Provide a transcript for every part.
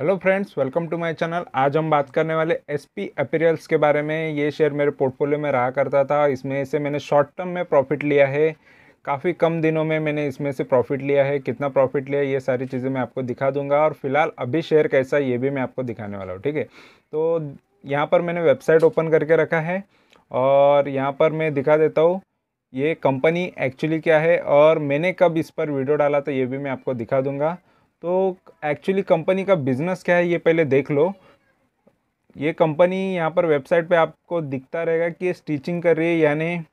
Hello friends, welcome to my channel. आज हम बात करने वाले एसपी अपीयरल्स के बारे में। ये शेयर मेरे पोर्टफोलियो में रहा करता था। इसमें से मैंने शॉर्ट टर्म में प्रॉफिट लिया है। काफ़ी कम दिनों में मैंने इसमें से प्रॉफिट लिया है। कितना प्रॉफिट लिया ये सारी चीज़ें मैं आपको दिखा दूंगा, और फिलहाल अभी शेयर कैसा है ये भी मैं आपको दिखाने वाला हूँ। ठीक है, तो यहाँ पर मैंने वेबसाइट ओपन करके रखा है और यहाँ पर मैं दिखा देता हूँ ये कंपनी एक्चुअली क्या है और मैंने कब इस पर वीडियो डाला था ये भी मैं आपको दिखा दूंगा। तो एक्चुअली कंपनी का बिजनेस क्या है ये पहले देख लो। ये कंपनी यहाँ पर वेबसाइट पे आपको दिखता रहेगा कि ये स्टिचिंग कर रही है, यानी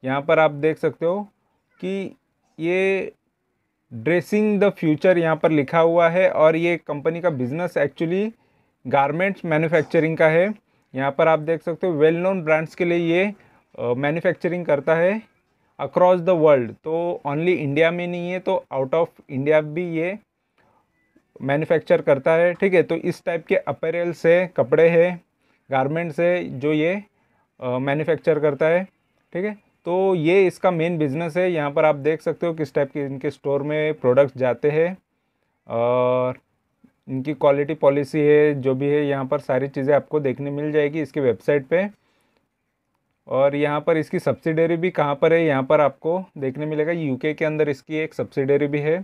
यहाँ पर आप देख सकते हो कि ये ड्रेसिंग द फ्यूचर यहाँ पर लिखा हुआ है। और ये कंपनी का बिजनेस एक्चुअली गारमेंट्स मैन्युफैक्चरिंग का है। यहाँ पर आप देख सकते हो वेल नोन ब्रांड्स के लिए ये मैन्युफैक्चरिंग करता है अक्रॉस द वर्ल्ड। तो ओनली इंडिया में नहीं है, तो आउट ऑफ इंडिया भी ये मैन्युफैक्चर करता है। ठीक है, तो इस टाइप के अपैरल से कपड़े हैं, गारमेंट्स है जो ये मैन्युफैक्चर करता है। ठीक है, तो ये इसका मेन बिजनेस है। यहाँ पर आप देख सकते हो किस टाइप के इनके स्टोर में प्रोडक्ट्स जाते हैं और इनकी क्वालिटी पॉलिसी है जो भी है। यहाँ पर सारी चीज़ें आपको देखने मिल जाएगी इसकी वेबसाइट पे। और यहाँ पर इसकी सब्सिडरी भी कहाँ पर है यहाँ पर आपको देखने मिलेगा। यूके के अंदर इसकी एक सब्सिडरी भी है।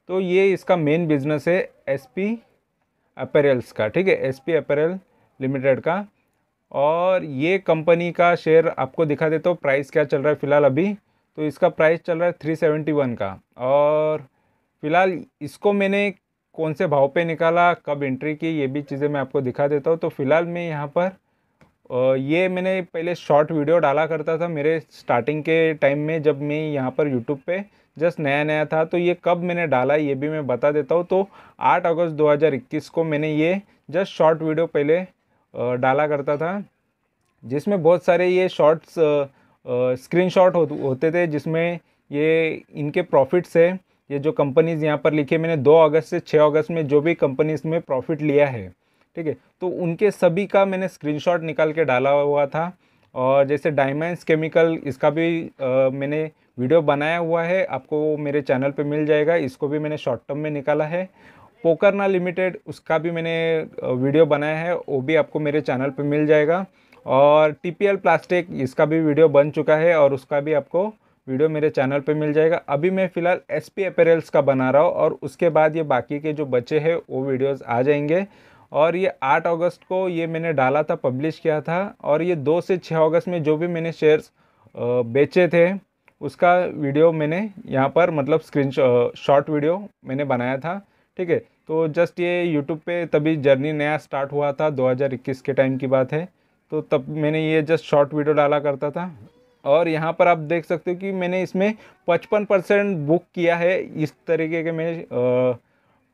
तो ये इसका मेन बिजनेस है एसपी अपैरल्स का। ठीक है, एसपी अपैरल लिमिटेड का। और ये कंपनी का शेयर आपको दिखा देता हूँ प्राइस क्या चल रहा है फ़िलहाल अभी। तो इसका प्राइस चल रहा है 371 का। और फिलहाल इसको मैंने कौन से भाव पे निकाला, कब एंट्री की, ये भी चीज़ें मैं आपको दिखा देता हूँ। तो फिलहाल मैं यहाँ पर ये मैंने पहले शॉर्ट वीडियो डाला करता था मेरे स्टार्टिंग के टाइम में, जब मैं यहाँ पर यूट्यूब पे जस्ट नया नया था। तो ये कब मैंने डाला ये भी मैं बता देता हूँ। तो 8 अगस्त 2021 को मैंने ये जस्ट शॉर्ट वीडियो पहले डाला करता था, जिसमें बहुत सारे ये शॉर्ट्स स्क्रीनशॉट होते थे, जिसमें ये इनके प्रॉफिट्स है। ये जो कंपनीज़ यहाँ पर लिखे मैंने 2 अगस्त से 6 अगस्त में जो भी कंपनीज़ में प्रॉफिट लिया है, ठीक है, तो उनके सभी का मैंने स्क्रीनशॉट निकाल के डाला हुआ था। और जैसे डायमंड्स केमिकल, इसका भी मैंने वीडियो बनाया हुआ है, आपको मेरे चैनल पे मिल जाएगा। इसको भी मैंने शॉर्ट टर्म में निकाला है। पोकरना लिमिटेड, उसका भी मैंने वीडियो बनाया है, वो भी आपको मेरे चैनल पे मिल जाएगा। और टीपीएल प्लास्टिक, इसका भी वीडियो बन चुका है और उसका भी आपको वीडियो मेरे चैनल पे मिल जाएगा। अभी मैं फ़िलहाल एसपी अपैरल्स का बना रहा हूँ और उसके बाद ये बाकी के जो बचे हैं वो वीडियोस आ जाएंगे। और ये 8 अगस्त को ये मैंने डाला था, पब्लिश किया था। और ये 2 से 6 अगस्त में जो भी मैंने शेयर्स बेचे थे उसका वीडियो मैंने यहाँ पर मतलब शॉर्ट वीडियो मैंने बनाया था। ठीक है, तो जस्ट ये यूट्यूब पे तभी जर्नी नया स्टार्ट हुआ था, 2021 के टाइम की बात है। तो तब मैंने ये जस्ट शॉर्ट वीडियो डाला करता था। और यहाँ पर आप देख सकते हो कि मैंने इसमें 55% बुक किया है। इस तरीके के मैं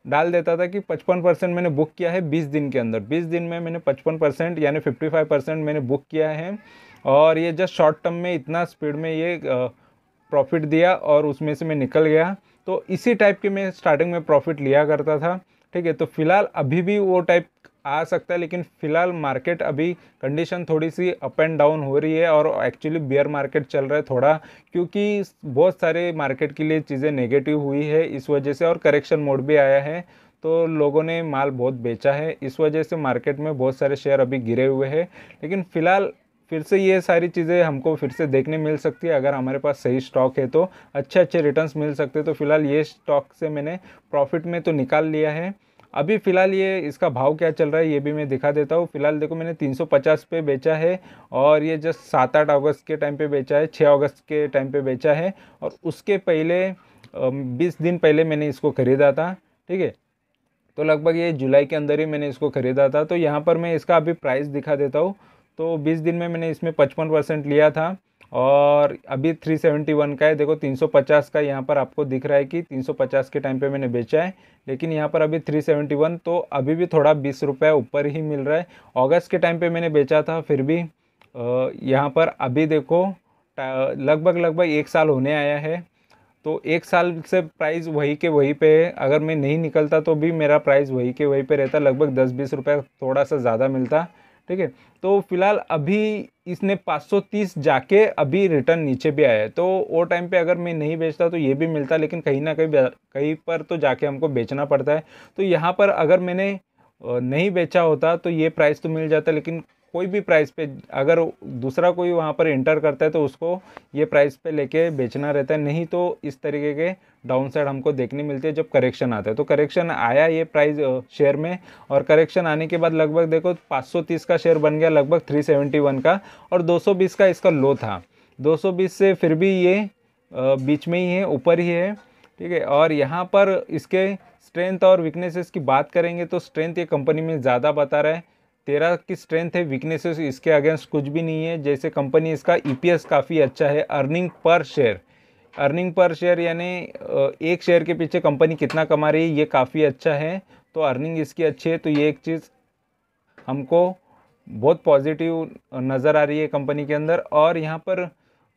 डाल देता था कि 55% मैंने बुक किया है 20 दिन के अंदर। 20 दिन में मैंने 55% यानी 55% मैंने बुक किया है। और ये जस्ट शॉर्ट टर्म में इतना स्पीड में ये प्रॉफिट दिया और उसमें से मैं निकल गया। तो इसी टाइप के मैं स्टार्टिंग में प्रॉफिट लिया करता था। ठीक है, तो फिलहाल अभी भी वो टाइप आ सकता है, लेकिन फिलहाल मार्केट अभी कंडीशन थोड़ी सी अप एंड डाउन हो रही है और एक्चुअली बियर मार्केट चल रहा है थोड़ा, क्योंकि बहुत सारे मार्केट के लिए चीज़ें नेगेटिव हुई है इस वजह से, और करेक्शन मोड भी आया है। तो लोगों ने माल बहुत बेचा है, इस वजह से मार्केट में बहुत सारे शेयर अभी गिरे हुए हैं। लेकिन फिलहाल फिर से ये सारी चीज़ें हमको फिर से देखने मिल सकती है अगर हमारे पास सही स्टॉक है, तो अच्छे अच्छे रिटर्न्स मिल सकते हैं। तो फिलहाल ये स्टॉक से मैंने प्रॉफिट में तो निकाल लिया है। अभी फ़िलहाल ये इसका भाव क्या चल रहा है ये भी मैं दिखा देता हूँ। फिलहाल देखो मैंने 350 पे बेचा है और ये जस्ट 7-8 अगस्त के टाइम पे बेचा है, 6 अगस्त के टाइम पे बेचा है। और उसके पहले 20 दिन पहले मैंने इसको ख़रीदा था। ठीक है, तो लगभग ये जुलाई के अंदर ही मैंने इसको ख़रीदा था। तो यहाँ पर मैं इसका अभी प्राइस दिखा देता हूँ। तो 20 दिन में मैंने इसमें 55% लिया था और अभी 371 का है। देखो 350 का यहाँ पर आपको दिख रहा है कि 350 के टाइम पे मैंने बेचा है, लेकिन यहाँ पर अभी 371, तो अभी भी थोड़ा 20 रुपये ऊपर ही मिल रहा है। अगस्त के टाइम पे मैंने बेचा था, फिर भी यहाँ पर अभी देखो लगभग लगभग 1 साल होने आया है। तो 1 साल से प्राइस वही के वही पे है। अगर मैं नहीं निकलता तो भी मेरा प्राइस वही के वही पे रहता, लगभग 10-20 रुपये थोड़ा सा ज़्यादा मिलता। ठीक है। तो फिलहाल अभी इसने 530 जाके अभी रिटर्न नीचे भी आया है, तो वो टाइम पे अगर मैं नहीं बेचता तो ये भी मिलता, लेकिन कहीं ना कहीं पर तो जाके हमको बेचना पड़ता है। तो यहाँ पर अगर मैंने नहीं बेचा होता तो ये प्राइस तो मिल जाता, लेकिन कोई भी प्राइस पे अगर दूसरा कोई वहाँ पर एंटर करता है तो उसको ये प्राइस पे लेके बेचना रहता है, नहीं तो इस तरीके के डाउन साइड हमको देखने मिलती है जब करेक्शन आता है। तो करेक्शन आया ये प्राइस शेयर में, और करेक्शन आने के बाद लगभग देखो 530 का शेयर बन गया लगभग 371 का, और 220 का इसका लो था। 220 से फिर भी ये बीच में ही है, ऊपर ही है, ठीक है। और यहाँ पर इसके स्ट्रेंथ और वीकनेसेस की बात करेंगे तो स्ट्रेंथ ये कंपनी में ज़्यादा बता रहा है, 13 की स्ट्रेंथ है, वीकनेसेस इसके अगेंस्ट कुछ भी नहीं है। जैसे कंपनी इसका ईपीएस काफ़ी अच्छा है, अर्निंग पर शेयर यानी एक शेयर के पीछे कंपनी कितना कमा रही है ये काफ़ी अच्छा है। तो अर्निंग इसकी अच्छी है, तो ये एक चीज़ हमको बहुत पॉजिटिव नज़र आ रही है कंपनी के अंदर। और यहाँ पर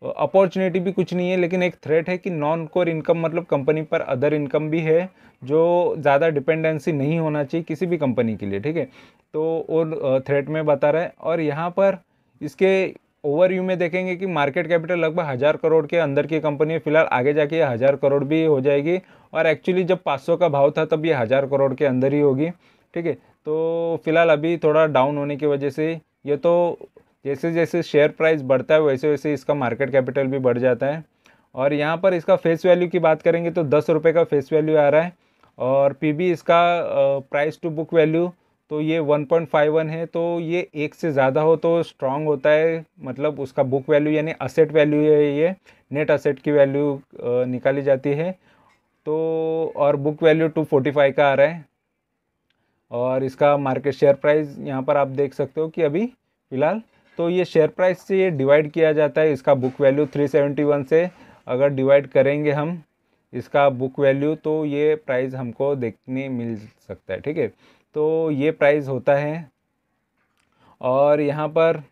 अपॉर्चुनिटी भी कुछ नहीं है, लेकिन एक थ्रेट है कि नॉन कोर इनकम, मतलब कंपनी पर अदर इनकम भी है जो ज़्यादा डिपेंडेंसी नहीं होना चाहिए किसी भी कंपनी के लिए, ठीक है। तो और थ्रेट में बता रहा है। और यहाँ पर इसके ओवरव्यू में देखेंगे कि मार्केट कैपिटल लगभग 1000 करोड़ के अंदर की कंपनी है। फिलहाल आगे जाके ये 1000 करोड़ भी हो जाएगी, और एक्चुअली जब 500 का भाव था तब ये 1000 करोड़ के अंदर ही होगी, ठीक है। तो फिलहाल अभी थोड़ा डाउन होने की वजह से ये, तो जैसे जैसे शेयर प्राइस बढ़ता है वैसे वैसे इसका मार्केट कैपिटल भी बढ़ जाता है। और यहाँ पर इसका फेस वैल्यू की बात करेंगे तो 10 रुपये का फेस वैल्यू आ रहा है, और पीबी इसका प्राइस टू बुक वैल्यू तो ये 1.51 है। तो ये एक से ज़्यादा हो तो स्ट्रांग होता है, मतलब उसका बुक वैल्यू यानी असेट वैल्यू है, ये नेट असेट की वैल्यू निकाली जाती है। तो और बुक वैल्यू 245 का आ रहा है। और इसका मार्केट शेयर प्राइस यहाँ पर आप देख सकते हो कि अभी फ़िलहाल, तो ये शेयर प्राइस से ये डिवाइड किया जाता है। इसका बुक वैल्यू 371 से अगर डिवाइड करेंगे हम इसका बुक वैल्यू तो ये प्राइस हमको देखने मिल सकता है, ठीक है। तो ये प्राइस होता है। और यहाँ पर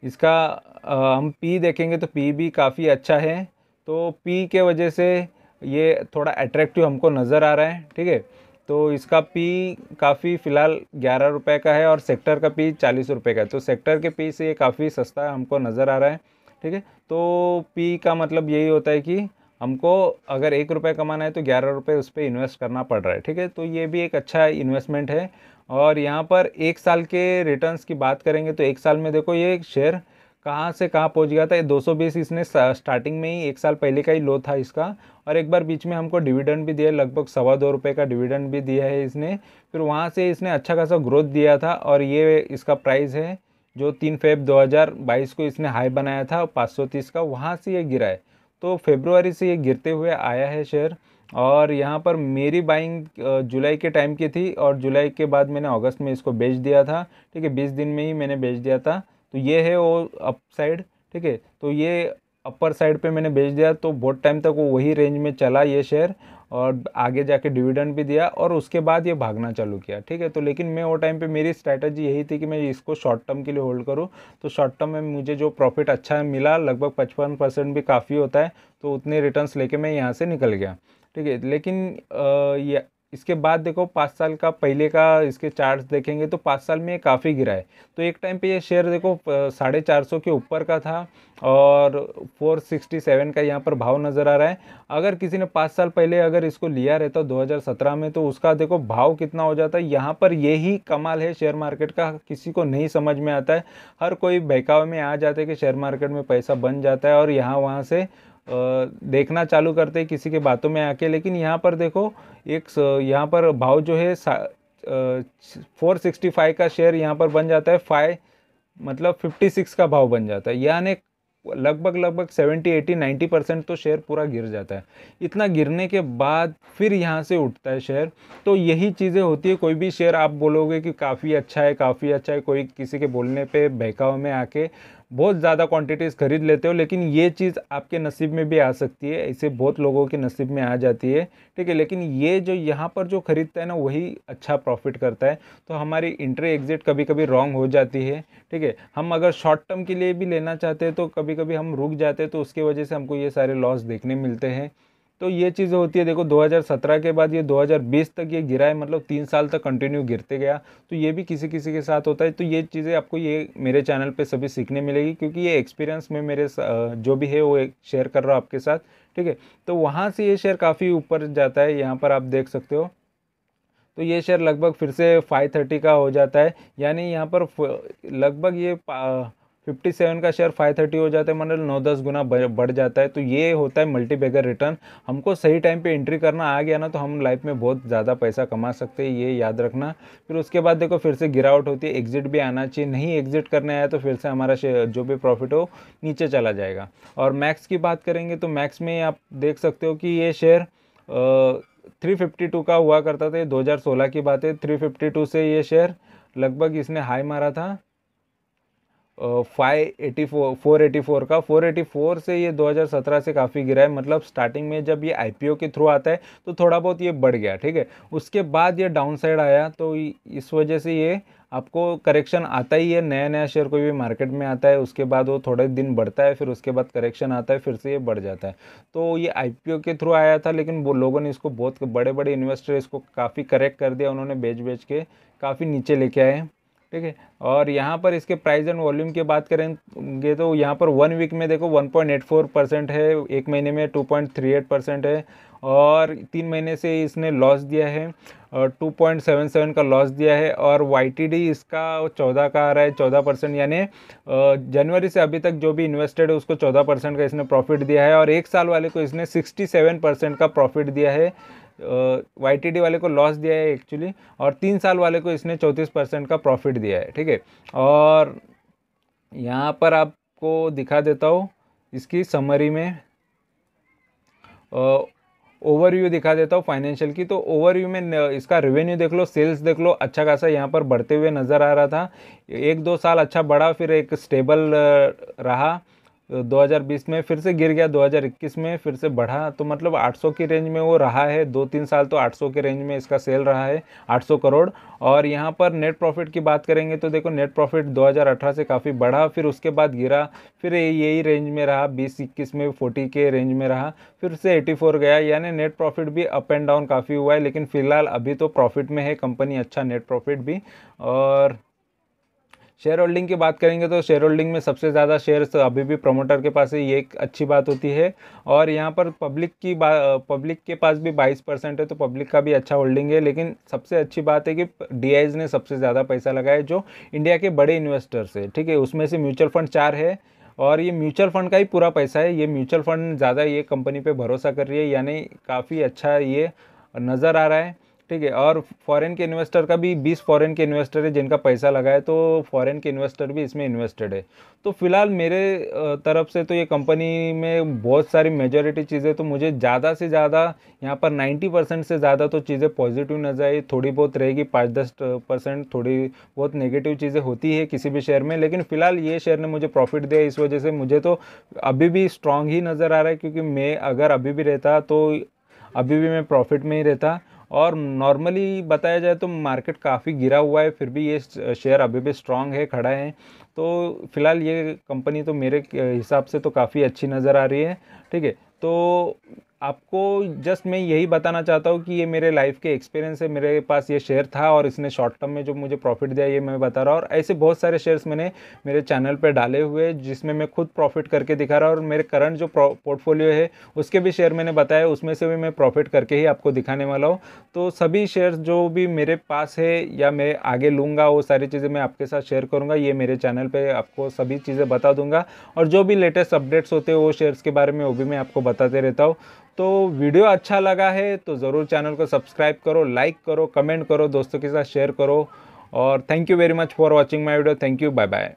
इसका हम पी देखेंगे तो पी भी काफ़ी अच्छा है, तो पी के वजह से ये थोड़ा अट्रैक्टिव हमको नज़र आ रहा है, ठीक है। तो इसका पी काफ़ी फ़िलहाल 11 रुपये का है, और सेक्टर का पी 40 रुपये का है। तो सेक्टर के पी से ये काफ़ी सस्ता हमको नज़र आ रहा है, ठीक है। तो पी का मतलब यही होता है कि हमको अगर 1 रुपये कमाना है तो 11 रुपये उस पर इन्वेस्ट करना पड़ रहा है, ठीक है। तो ये भी एक अच्छा इन्वेस्टमेंट है। और यहाँ पर 1 साल के रिटर्न्स की बात करेंगे तो 1 साल में देखो ये शेयर कहाँ से कहाँ पहुँच गया था। ये 220 इसने स्टार्टिंग में ही 1 साल पहले का ही लो था इसका, और एक बार बीच में हमको डिविडेंड भी दिया, लगभग 2.25 रुपये का डिविडेंड भी दिया है इसने। फिर वहाँ से इसने अच्छा खासा ग्रोथ दिया था, और ये इसका प्राइस है जो 3 फेब 2022 को इसने हाई बनाया था 530 का, वहाँ से ये गिरा है। तो फेब्रुआरी से ये गिरते हुए आया है शेयर। और यहाँ पर मेरी बाइंग जुलाई के टाइम की थी, और जुलाई के बाद मैंने अगस्त में इसको बेच दिया था, ठीक है। 20 दिन में ही मैंने बेच दिया था। तो ये है वो अप साइड, ठीक है। तो ये अपर साइड पे मैंने बेच दिया, तो बहुत टाइम तक वो वही रेंज में चला ये शेयर, और आगे जाके डिविडेंड भी दिया, और उसके बाद ये भागना चालू किया, ठीक है। तो लेकिन मैं वो टाइम पे मेरी स्ट्रैटेजी यही थी कि मैं इसको शॉर्ट टर्म के लिए होल्ड करूँ। तो शॉर्ट टर्म में मुझे जो प्रॉफिट अच्छा मिला लगभग 55% भी काफ़ी होता है, तो उतने रिटर्न्स लेके मैं यहाँ से निकल गया, ठीक है। लेकिन ये इसके बाद देखो 5 साल का पहले का इसके चार्ट्स देखेंगे तो 5 साल में ये काफ़ी गिरा है। तो एक टाइम पे ये शेयर देखो 450 के ऊपर का था, और 467 का यहाँ पर भाव नज़र आ रहा है। अगर किसी ने 5 साल पहले अगर इसको लिया रहता 2017 में, तो उसका देखो भाव कितना हो जाता है। यहाँ पर यही कमाल है शेयर मार्केट का, किसी को नहीं समझ में आता है। हर कोई बहकावे में आ जाते हैं कि शेयर मार्केट में पैसा बन जाता है, और यहाँ वहाँ से देखना चालू करते हैं किसी के बातों में आके। लेकिन यहाँ पर देखो यहाँ पर भाव जो है 465 का शेयर यहाँ पर बन जाता है 56 का भाव बन जाता है, यानी लगभग 70 80 90% तो शेयर पूरा गिर जाता है। इतना गिरने के बाद फिर यहाँ से उठता है शेयर। तो यही चीज़ें होती है, कोई भी शेयर आप बोलोगे कि काफ़ी अच्छा है काफ़ी अच्छा है, कोई किसी के बोलने पे बहकावे में आके बहुत ज़्यादा क्वांटिटीज़ खरीद लेते हो, लेकिन ये चीज़ आपके नसीब में भी आ सकती है, ऐसे बहुत लोगों के नसीब में आ जाती है, ठीक है। लेकिन ये जो यहाँ पर जो खरीदता है ना वही अच्छा प्रॉफिट करता है। तो हमारी इंट्री एग्जिट कभी कभी रॉन्ग हो जाती है, ठीक है। हम अगर शॉर्ट टर्म के लिए भी लेना चाहते हैं तो कभी कभी हम रुक जाते हैं, तो उसकी वजह से हमको ये सारे लॉस देखने मिलते हैं। तो ये चीज़ें होती है। देखो 2017 के बाद ये 2020 तक ये गिरा है, मतलब 3 साल तक कंटिन्यू गिरते गया। तो ये भी किसी किसी के साथ होता है। तो ये चीज़ें आपको ये मेरे चैनल पे सभी सीखने मिलेगी, क्योंकि ये एक्सपीरियंस में मेरे जो भी है वो शेयर कर रहा हूँ आपके साथ, ठीक है। तो वहाँ से ये शेयर काफ़ी ऊपर जाता है, यहाँ पर आप देख सकते हो। तो ये शेयर लगभग फिर से 530 का हो जाता है, यानी यहाँ पर लगभग ये 57 का शेयर 530 हो जाता है, मतलब 9-10 गुना बढ़ जाता है। तो ये होता है मल्टी बैगर रिटर्न। हमको सही टाइम पे एंट्री करना आ गया ना, तो हम लाइफ में बहुत ज़्यादा पैसा कमा सकते हैं, ये याद रखना। फिर उसके बाद देखो फिर से गिरावट होती है, एग्जिट भी आना चाहिए। नहीं एग्जिट करने आया तो फिर से हमारा शेयर जो भी प्रॉफिट हो नीचे चला जाएगा। और मैक्स की बात करेंगे तो मैक्स में आप देख सकते हो कि ये शेयर 352 का हुआ करता था। ये 2016 की बात है। 352 से ये शेयर लगभग इसने हाई मारा था 484 का। 484 से ये 2017 से काफ़ी गिरा है। मतलब स्टार्टिंग में जब ये आईपीओ के थ्रू आता है तो थोड़ा बहुत ये बढ़ गया, ठीक है। उसके बाद ये डाउन साइड आया, तो इस वजह से ये आपको करेक्शन आता ही है। नया नया शेयर कोई भी मार्केट में आता है, उसके बाद वो थोड़े दिन बढ़ता है, फिर उसके बाद करेक्शन आता है, फिर से ये बढ़ जाता है। तो ये आईपीओ के थ्रू आया था, लेकिन वो लोगों ने इसको, बहुत बड़े बड़े इन्वेस्टर इसको काफ़ी करेक्ट कर दिया, उन्होंने बेच बेच के काफ़ी नीचे लेके आए, ठीक है। और यहाँ पर इसके प्राइस एंड वॉल्यूम की बात करेंगे तो यहाँ पर 1 वीक में देखो 1.84% है, एक महीने में 2.38% है, और 3 महीने से इसने लॉस दिया है, 2.77 का लॉस दिया है। और वाईटीडी इसका 14 का आ रहा है, 14%, यानी जनवरी से अभी तक जो भी इन्वेस्टेड है उसको 14% का इसने प्रॉफिट दिया है। और एक साल वाले को इसने 67% का प्रॉफिट दिया है। वाईटीडी वाले को लॉस दिया है एक्चुअली, और 3 साल वाले को इसने 34% का प्रॉफिट दिया है, ठीक है। और यहाँ पर आपको दिखा देता हूँ इसकी समरी में, ओवरव्यू दिखा देता हूँ फाइनेंशियल की। तो ओवरव्यू में इसका रेवेन्यू देख लो, सेल्स देख लो, अच्छा खासा यहाँ पर बढ़ते हुए नज़र आ रहा था। 1-2 साल अच्छा बढ़ा, फिर एक स्टेबल रहा। 2020 में फिर से गिर गया, 2021 में फिर से बढ़ा। तो मतलब 800 की रेंज में वो रहा है 2-3 साल, तो 800 के रेंज में इसका सेल रहा है, 800 करोड़। और यहाँ पर नेट प्रॉफिट की बात करेंगे तो देखो नेट प्रॉफिट 2018 से काफ़ी बढ़ा, फिर उसके बाद गिरा, फिर यही रेंज में रहा, 20-21 में 40 के रेंज में रहा, फिर से 84 गया। यानी नेट प्रॉफिट भी अप एंड डाउन काफ़ी हुआ है, लेकिन फिलहाल अभी तो प्रॉफिट में है कंपनी, अच्छा नेट प्रॉफिट भी। और शेयर होल्डिंग की बात करेंगे तो शेयर होल्डिंग में सबसे ज़्यादा शेयर्स अभी भी प्रमोटर के पास है, ये एक अच्छी बात होती है। और यहाँ पर पब्लिक के पास भी 22% है, तो पब्लिक का भी अच्छा होल्डिंग है। लेकिन सबसे अच्छी बात है कि डीआईज ने सबसे ज़्यादा पैसा लगाया, जो इंडिया के बड़े इन्वेस्टर्स है, ठीक है। उसमें से म्यूचुअल फंड 4 है, और ये म्यूचुअल फंड का ही पूरा पैसा है। ये म्यूचुअल फंड ज़्यादा ये कंपनी पे भरोसा कर रही है, यानी काफ़ी अच्छा ये नज़र आ रहा है, ठीक है। और फॉरेन के इन्वेस्टर का भी 20 फॉरेन के इन्वेस्टर है जिनका पैसा लगा है, तो फॉरेन के इन्वेस्टर भी इसमें इन्वेस्टेड है। तो फिलहाल मेरे तरफ से तो ये कंपनी में बहुत सारी मेजॉरिटी चीज़ें, तो मुझे ज़्यादा से ज़्यादा यहाँ पर 90% से ज़्यादा तो चीज़ें पॉजिटिव नजर आई। थोड़ी बहुत रहेगी 5-10% थोड़ी बहुत नेगेटिव चीज़ें होती है किसी भी शेयर में, लेकिन फिलहाल ये शेयर ने मुझे प्रॉफिट दिया, इस वजह से मुझे तो अभी भी स्ट्रांग ही नज़र आ रहा है। क्योंकि मैं अगर अभी भी रहता तो अभी भी मैं प्रॉफिट में ही रहता। और नॉर्मली बताया जाए तो मार्केट काफ़ी गिरा हुआ है, फिर भी ये शेयर अभी भी स्ट्रांग है, खड़ा है। तो फिलहाल ये कंपनी तो मेरे हिसाब से तो काफ़ी अच्छी नज़र आ रही है, ठीक है। तो आपको जस्ट मैं यही बताना चाहता हूँ कि ये मेरे लाइफ के एक्सपीरियंस है। मेरे पास ये शेयर था और इसने शॉर्ट टर्म में जो मुझे प्रॉफिट दिया ये मैं बता रहा हूँ। और ऐसे बहुत सारे शेयर्स मैंने मेरे चैनल पे डाले हुए जिसमें मैं खुद प्रॉफिट करके दिखा रहा हूँ। और मेरे करंट जो पोर्टफोलियो है उसके भी शेयर मैंने बताया, उसमें से भी मैं प्रॉफिट करके ही आपको दिखाने वाला हूँ। तो सभी शेयर्स जो भी मेरे पास है या मैं आगे लूँगा वो सारी चीज़ें मैं आपके साथ शेयर करूँगा। ये मेरे चैनल पर आपको सभी चीज़ें बता दूँगा, और जो भी लेटेस्ट अपडेट्स होते हैं वो शेयर्स के बारे में वो भी मैं आपको बताते रहता हूँ। तो वीडियो अच्छा लगा है तो ज़रूर चैनल को सब्सक्राइब करो, लाइक करो, कमेंट करो, दोस्तों के साथ शेयर करो। और thank you very much for watching my video. Thank you, bye bye.